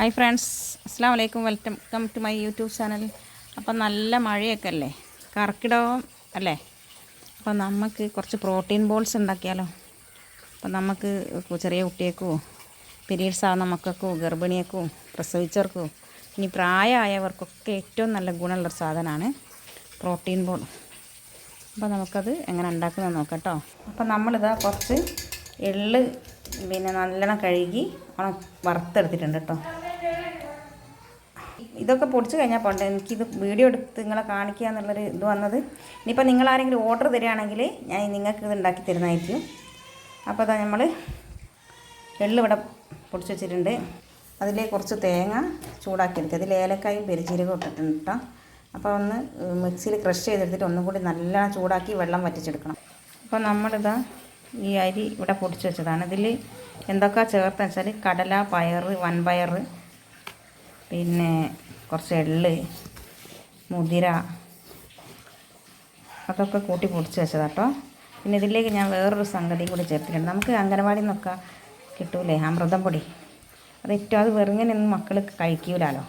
Hi friends, അസ്സാം വലൈക്കും. Welcome to my YouTube channel. അപ്പം നല്ല മഴയൊക്കെ അല്ലേ, കർക്കിടകം അല്ലേ. അപ്പം നമുക്ക് കുറച്ച് പ്രോട്ടീൻ ബോൾസ് ഉണ്ടാക്കിയാലോ. അപ്പം നമുക്ക് ചെറിയ കുട്ടിയേക്കോ, പീരീഡ്സ് ആവുന്ന മക്കൾക്കോ, ഗർഭിണിയേക്കോ, പ്രസവിച്ചവർക്കോ, ഇനി പ്രായമായവർക്കൊക്കെ ഏറ്റവും നല്ല ഗുണമുള്ളൊരു സാധനമാണ് പ്രോട്ടീൻ ബോൾ. അപ്പോൾ നമുക്കത് എങ്ങനെ ഉണ്ടാക്കുന്നത് നോക്കാം കേട്ടോ. അപ്പം നമ്മളിതാ കുറച്ച് എള്ള് നല്ലോണം കഴുകി വറുത്തെടുത്തിട്ടുണ്ട് കേട്ടോ. ഇതൊക്കെ പൊടിച്ച് കഴിഞ്ഞാൽ പോട്ടെ, എനിക്കിത് വീഡിയോ എടുത്ത് നിങ്ങളെ കാണിക്കുക എന്നുള്ളൊരു ഇത് വന്നത്. ഇനിയിപ്പോൾ നിങ്ങളാരെങ്കിലും ഓർഡർ തരികയാണെങ്കിൽ ഞാൻ നിങ്ങൾക്ക് ഇത് ഉണ്ടാക്കി തരുന്നതായിരിക്കും. അപ്പോൾ അതാ നമ്മൾ എള്ള് ഇവിടെ പൊടിച്ച് വെച്ചിട്ടുണ്ട്. അതിലേക്ക് കുറച്ച് തേങ്ങ ചൂടാക്കിയെടുക്കുക. അതിൽ ഏലക്കായും പെരുജീരകവും ഇട്ടിട്ടുണ്ട് കേട്ടോ. അപ്പോൾ ഒന്ന് മിക്സിയിൽ ക്രഷ് ചെയ്തെടുത്തിട്ട് ഒന്നും കൂടി നല്ലോണം ചൂടാക്കി വെള്ളം വറ്റിച്ചെടുക്കണം. അപ്പോൾ നമ്മളിതാ ഈ അരി ഇവിടെ പൊടിച്ച് വെച്ചതാണ്. ഇതിൽ എന്തൊക്കെ ചേർത്തെന്ന് വെച്ചാൽ കടല, പയർ, വൻപയർ, പിന്നെ കുറച്ച് എള്ള്, മുതിര, അതൊക്കെ കൂട്ടി പൊടിച്ച് വെച്ചതാണ് കേട്ടോ. പിന്നെ ഇതിലേക്ക് ഞാൻ വേറൊരു സംഗതി കൂടി ചേർത്തിട്ടുണ്ട്. നമുക്ക് അംഗനവാടിയിൽ നിന്നൊക്കെ കിട്ടൂലേ അമൃതം പൊടി, അത് ഏറ്റവും അത് വെറുങ്ങനെയൊന്നും മക്കൾ കഴിക്കൂലല്ലോ.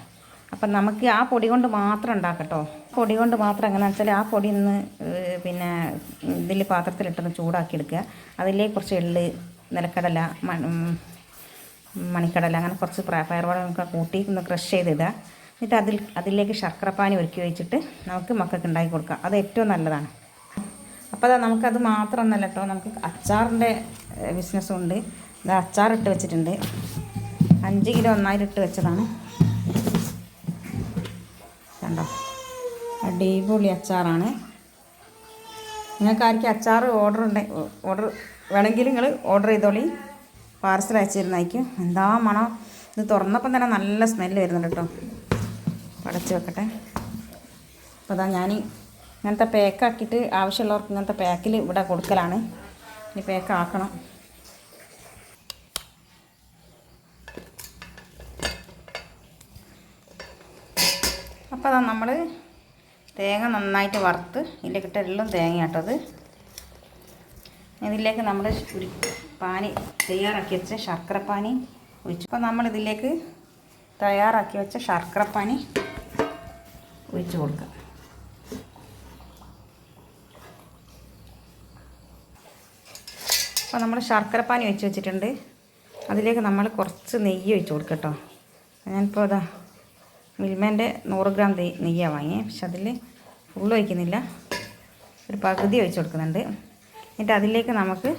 അപ്പം നമുക്ക് ആ പൊടി കൊണ്ട് മാത്രം ഉണ്ടാക്കട്ടോ. പൊടി കൊണ്ട് മാത്രം എങ്ങനെയാണെന്ന് വെച്ചാൽ ആ പൊടി ഒന്ന് പിന്നെ ഇതിൽ പാത്രത്തിലിട്ടൊന്ന് ചൂടാക്കി എടുക്കുക. അതിലേക്ക് കുറച്ച് എള്ള്, നിലക്കടല, മണിക്കടല, അങ്ങനെ കുറച്ച് പയറുവർഗ്ഗമൊക്കെ കൂട്ടി ഒന്ന് ക്രഷ് ചെയ്തിടുക. എന്നിട്ട് അതിലേക്ക് ശർക്കരപ്പാനി ഒരുക്കി വെച്ചിട്ട് നമുക്ക് മക്കൾക്ക് ഉണ്ടാക്കി കൊടുക്കാം. അത് ഏറ്റവും നല്ലതാണ്. അപ്പോൾ അതാ നമുക്കത് മാത്രമൊന്നല്ല കേട്ടോ, നമുക്ക് അച്ചാറിൻ്റെ ബിസിനസ്സും ഉണ്ട്. ഇത് അച്ചാറിട്ട് വെച്ചിട്ടുണ്ട്. 5 കിലോ ഒന്നായിട്ട് വെച്ചതാണ് കണ്ടോ. അടിപൊളി അച്ചാറാണ്. നിങ്ങൾക്ക് ആർക്കും അച്ചാർ ഓർഡർ വേണമെങ്കിൽ നിങ്ങൾ ഓർഡർ ചെയ്തോളി, പാർസൽ അയച്ചു തരുന്നതായിരിക്കും. എന്താ മണം! ഇത് തുറന്നപ്പം തന്നെ നല്ല സ്മെല്ല് വരുന്നുണ്ട് കേട്ടോ. അടച്ച് വെക്കട്ടെ. അപ്പോൾ അതാ ഞാൻ ഇങ്ങനത്തെ പാക്കാക്കിയിട്ട് ആവശ്യമുള്ളവർക്ക് ഇങ്ങനത്തെ പാക്കിൽ ഇവിടെ കൊടുക്കലാണ്. ഇനി പാക്കാക്കണം. അപ്പോൾ അതാ നമ്മൾ തേങ്ങ നന്നായിട്ട് വറുത്ത് ഇതിലേക്കിട്ട് എല്ലാം തേങ്ങ കേട്ടത്. ഇതിലേക്ക് നമ്മൾ ഒരു പാനി തയ്യാറാക്കി വെച്ച ശർക്കരപ്പാനി ഒഴിച്ചു. അപ്പോൾ നമ്മളിതിലേക്ക് തയ്യാറാക്കി വെച്ച ശർക്കരപ്പാനി ഒഴിച്ച് കൊടുക്കുക. അപ്പോൾ നമ്മൾ ശർക്കരപ്പാനി ഒഴിച്ച് വെച്ചിട്ടുണ്ട്. അതിലേക്ക് നമ്മൾ കുറച്ച് നെയ്യ് ഒഴിച്ച് കൊടുക്കുക കേട്ടോ. ഞാനിപ്പോൾ അതാ മിൽമേൻ്റെ 100 ഗ്രാം നെയ്യാണ് വാങ്ങിയത്. പക്ഷെ അതിൽ ഫുള്ള് ഒഴിക്കുന്നില്ല, ഒരു പകുതി ഒഴിച്ച് കൊടുക്കുന്നുണ്ട്. എന്നിട്ട് അതിലേക്ക് നമുക്ക്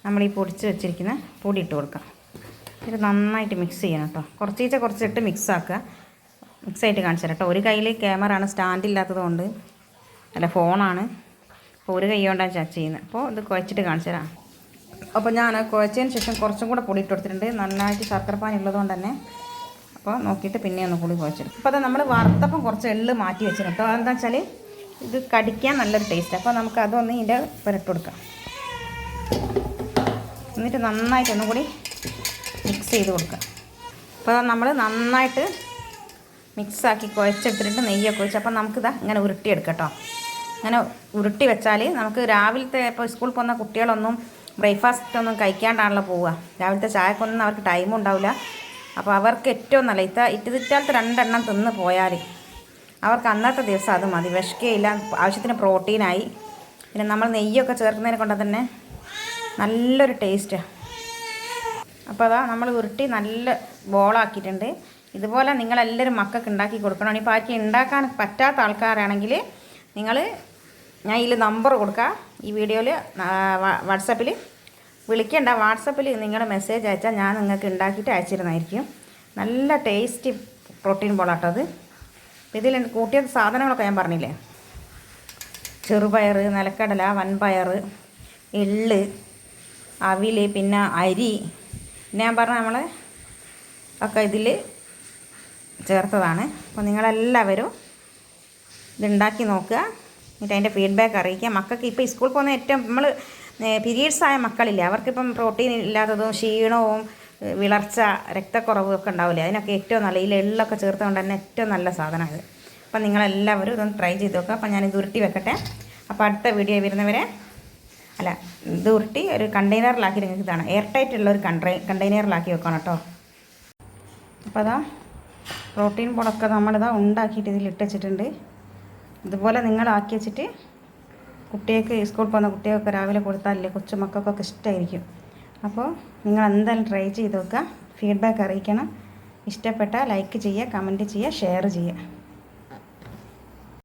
നമ്മൾ ഈ പൊടിച്ച് വെച്ചിരിക്കുന്ന പൊടി ഇട്ട് കൊടുക്കാം. ഇത് നന്നായിട്ട് മിക്സ് ചെയ്യണം കേട്ടോ. കുറച്ചിട്ട് മിക്സ് ആക്കുക. മിക്സായിട്ട് കാണിച്ചു തരാം കേട്ടോ. ഒരു കയ്യിൽ ക്യാമറയാണ്, സ്റ്റാൻഡ് ഇല്ലാത്തത് കൊണ്ട്, അല്ല ഫോണാണ്. അപ്പോൾ ഒരു കൈ കൊണ്ടാണ് ചാർജ് ചെയ്യുന്നത്. അപ്പോൾ ഇത് കുഴച്ചിട്ട് കാണിച്ചു തരാം. അപ്പോൾ ഞാൻ കുഴച്ചതിന് ശേഷം കുറച്ചും കൂടെ പൊടി ഇട്ട് കൊടുത്തിട്ടുണ്ട്. നന്നായിട്ട് ശർക്കരപ്പാനി ഉള്ളതുകൊണ്ട് തന്നെ. അപ്പോൾ നോക്കിയിട്ട് പിന്നെ ഒന്ന് കൂടി കുഴച്ചെടുക്കും. അപ്പോൾ അത് നമ്മൾ വറുത്തപ്പം കുറച്ച് എള്ള് മാറ്റി വെച്ചിട്ടുണ്ട് കേട്ടോ. അതെന്താ വെച്ചാൽ ഇത് കടിക്കാൻ നല്ലൊരു ടേസ്റ്റ്. അപ്പോൾ നമുക്ക് അതൊന്ന് ഇതിൻ്റെ പുരട്ട് കൊടുക്കാം. എന്നിട്ട് നന്നായിട്ട് ഒന്നും കൂടി മിക്സ് ചെയ്ത് കൊടുക്കുക. അപ്പോൾ നമ്മൾ നന്നായിട്ട് മിക്സാക്കി കുഴച്ചെടുത്തിട്ട് നെയ്യൊക്കെ ഒഴിച്ച് അപ്പോൾ നമുക്കിതാ ഇങ്ങനെ ഉരുട്ടിയെടുക്കാം കേട്ടോ. ഇങ്ങനെ ഉരുട്ടി വെച്ചാൽ നമുക്ക് രാവിലത്തെ ഇപ്പോൾ സ്കൂളിൽ പോകുന്ന കുട്ടികളൊന്നും ബ്രേക്ക്ഫാസ്റ്റ് ഒന്നും കഴിക്കാണ്ടാണല്ലോ പോവുക. രാവിലത്തെ ചായക്കൊന്നും അവർക്ക് ടൈമും ഉണ്ടാവില്ല. അപ്പോൾ അവർക്ക് ഏറ്റവും നല്ല ഇത്തിരിക്കാലത്ത് 2 എണ്ണം തിന്ന് പോയാൽ അവർക്ക് അന്നത്തെ ദിവസം അത് മതി, വിശക്കുകയില്ല. ആവശ്യത്തിന് പ്രോട്ടീനായി. പിന്നെ നമ്മൾ നെയ്യൊക്കെ ചേർക്കുന്നതിനെ കൊണ്ട് തന്നെ നല്ലൊരു ടേസ്റ്റാണ്. അപ്പോൾ അതാ നമ്മൾ ഉരുട്ടി നല്ല ബോളാക്കിയിട്ടുണ്ട്. ഇതുപോലെ നിങ്ങളെല്ലാവരും മക്കൾക്ക് ഉണ്ടാക്കി കൊടുക്കണം. ഇപ്പോൾ ആർക്കും ഉണ്ടാക്കാൻ പറ്റാത്ത ആൾക്കാരാണെങ്കിൽ ഞാൻ ഇതിൽ നമ്പർ കൊടുക്കുക. ഈ വീഡിയോയിൽ വാട്സാപ്പിൽ വിളിക്കേണ്ട, വാട്സാപ്പിൽ നിങ്ങൾ മെസ്സേജ് അയച്ചാൽ ഞാൻ നിങ്ങൾക്ക് ഉണ്ടാക്കിയിട്ട് അയച്ചിരുന്നതായിരിക്കും. നല്ല ടേസ്റ്റി പ്രോട്ടീൻ ബോളാട്ടോ അത്. ഇതിൽ കൂട്ടിയ സാധനങ്ങളൊക്കെ ഞാൻ പറഞ്ഞില്ലേ, ചെറുപയർ, നിലക്കടല, വൻപയർ, എള്ള്, അവിൽ, പിന്നെ അരി, പിന്നെ ഞാൻ പറഞ്ഞ നമ്മൾ ഒക്കെ ഇതിൽ ചേർത്തതാണ്. അപ്പോൾ നിങ്ങളെല്ലാവരും ഇതുണ്ടാക്കി നോക്കുക. എന്നിട്ട് അതിൻ്റെ ഫീഡ്ബാക്ക് അറിയിക്കുക. മക്കൾക്ക് ഇപ്പോൾ സ്കൂളിൽ പോകുന്ന ഏറ്റവും നമ്മൾ പീരീഡ്സ് ആയ മക്കളില്ലേ, അവർക്കിപ്പം പ്രോട്ടീൻ ഇല്ലാത്തതും ക്ഷീണവും വിളർച്ച, രക്തക്കുറവും ഒക്കെ ഉണ്ടാവില്ലേ, അതിനൊക്കെ ഏറ്റവും നല്ല ഈ എള്ളൊക്കെ ചേർത്തുകൊണ്ട് തന്നെ ഏറ്റവും നല്ല സാധനമാണ് ഇത്. അപ്പം നിങ്ങളെല്ലാവരും ഇതൊന്ന് ട്രൈ ചെയ്ത് നോക്കുക. അപ്പം ഞാനിത് ഉരുട്ടി വെക്കട്ടെ. അപ്പോൾ അടുത്ത വീഡിയോ വരുന്നവരെ ഇത് ഉരുട്ടി ഒരു കണ്ടെയ്നറിലാക്കി നിങ്ങൾക്ക് ഇതാണ് എയർ ടൈറ്റ് ഉള്ള ഒരു കണ്ടെയ്നറിലാക്കി വെക്കണം കേട്ടോ. അപ്പോൾ അതാ പ്രോട്ടീൻ പൊടൊക്കെ നമ്മളിതാ ഉണ്ടാക്കിയിട്ട് ഇതിലിട്ട് വെച്ചിട്ടുണ്ട്. ഇതുപോലെ നിങ്ങളാക്കി വെച്ചിട്ട് കുട്ടികൾക്ക് സ്കൂളിൽ പോകുന്ന കുട്ടികൾക്ക് രാവിലെ കൊടുത്താലല്ലേ കൊച്ചു മക്കൾക്കൊക്കെ ഇഷ്ടമായിരിക്കും. അപ്പോൾ നിങ്ങൾ എന്തായാലും ട്രൈ ചെയ്ത് നോക്കുക, ഫീഡ്ബാക്ക് അറിയിക്കണം. ഇഷ്ടപ്പെട്ടാൽ ലൈക്ക് ചെയ്യുക, കമൻറ്റ് ചെയ്യുക, ഷെയർ ചെയ്യുക.